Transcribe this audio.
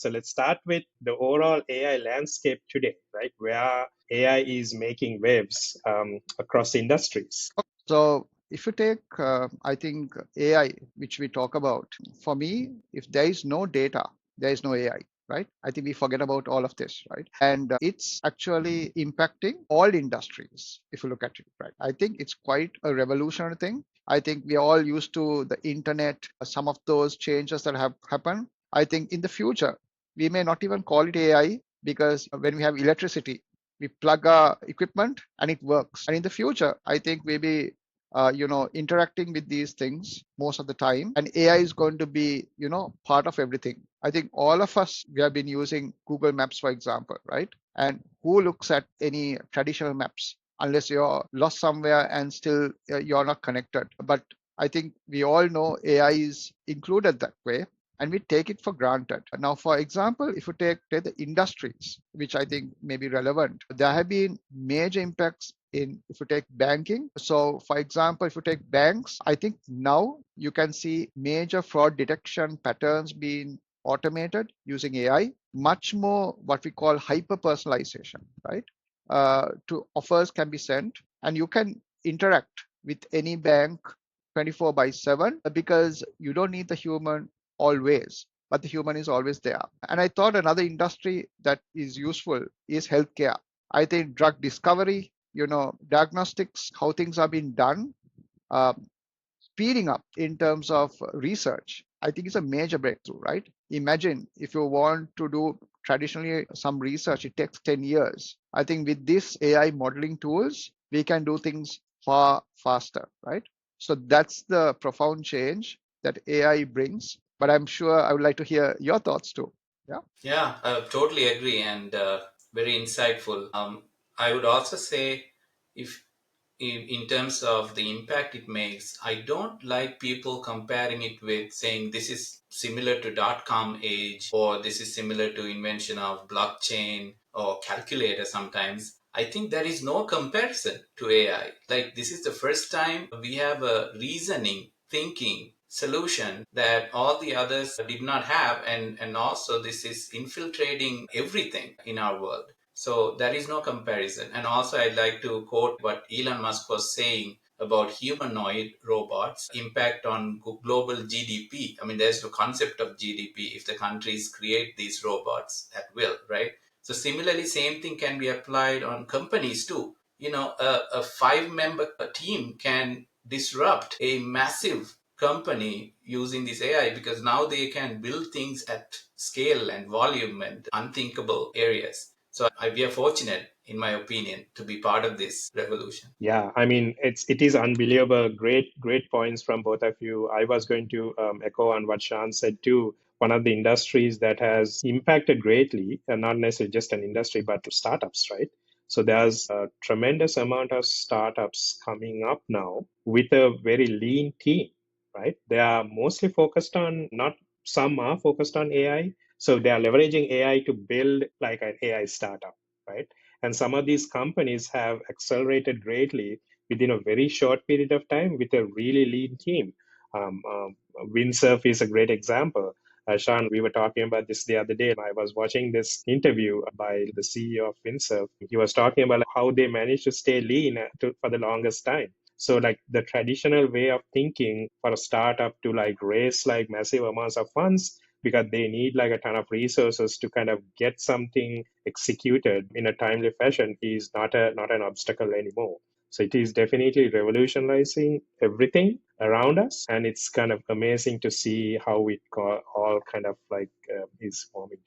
So let's start with the overall AI landscape today, right? Where AI is making waves across industries. So if you take, I think AI, which we talk about, for me, if there is no data, there is no AI, right? I think we forget about all of this, right? And it's actually impacting all industries, if you look at it, right? I think it's quite a revolutionary thing. I think we are all used to the internet, some of those changes that have happened. I think in the future, we may not even call it AI because when we have electricity, we plug our equipment and it works. And in the future, I think maybe interacting with these things most of the time, and AI is going to be part of everything. I think all of us, we have been using Google Maps, for example, right? And who looks at any traditional maps unless you're lost somewhere and still you're not connected? But I think we all know AI is included that way, and we take it for granted. Now, for example, if you take the industries, which I think may be relevant, there have been major impacts in, if you take banking. So, for example, if you take banks, I think now you can see major fraud detection patterns being automated using AI, much more what we call hyper personalization, right? To offers can be sent, and you can interact with any bank 24 by 7 because you don't need the human always, but the human is always there. And I thought another industry that is useful is healthcare. I think drug discovery, diagnostics, how things are being done, uh, speeding up in terms of research, I think is a major breakthrough, right? Imagine if you want to do traditionally some research, it takes 10 years. I think with this AI modeling tools, we can do things far faster, right? So that's the profound change that AI brings. But I'm sure I would like to hear your thoughts too. Yeah. Yeah, I totally agree and very insightful. I would also say, if in terms of the impact it makes, I don't like people comparing it with saying this is similar to dot-com age or this is similar to invention of blockchain or calculator sometimes. I think there is no comparison to AI. Like, this is the first time we have a reasoning, thinking solution that all the others did not have, and also this is infiltrating everything in our world. So there is no comparison. And also, I'd like to quote what Elon Musk was saying about humanoid robots impact on global GDP. I mean, there's the concept of GDP if the countries create these robots at will, right? So similarly, same thing can be applied on companies too. A 5-member team can disrupt a massive company using this AI because now they can build things at scale and volume and unthinkable areas. So we are fortunate, in my opinion, to be part of this revolution. Yeah, I mean, it is unbelievable. Great points from both of you. I was going to echo on what Sean said too. One of the industries that has impacted greatly, and not necessarily just an industry, but startups, right? So there's a tremendous amount of startups coming up now with a very lean team, right? They are mostly focused on, not some are focused on AI. So they are leveraging AI to build like an AI startup, right? And some of these companies have accelerated greatly within a very short period of time with a really lean team. Um, um, Windsurf is a great example. Sean, we were talking about this the other day. I was watching this interview by the CEO of Windsurf. He was talking about how they managed to stay lean for the longest time. So like the traditional way of thinking for a startup to like raise like massive amounts of funds because they need like a ton of resources to kind of get something executed in a timely fashion is not an obstacle anymore. So it is definitely revolutionizing everything around us, and it's kind of amazing to see how it all kind of like is forming.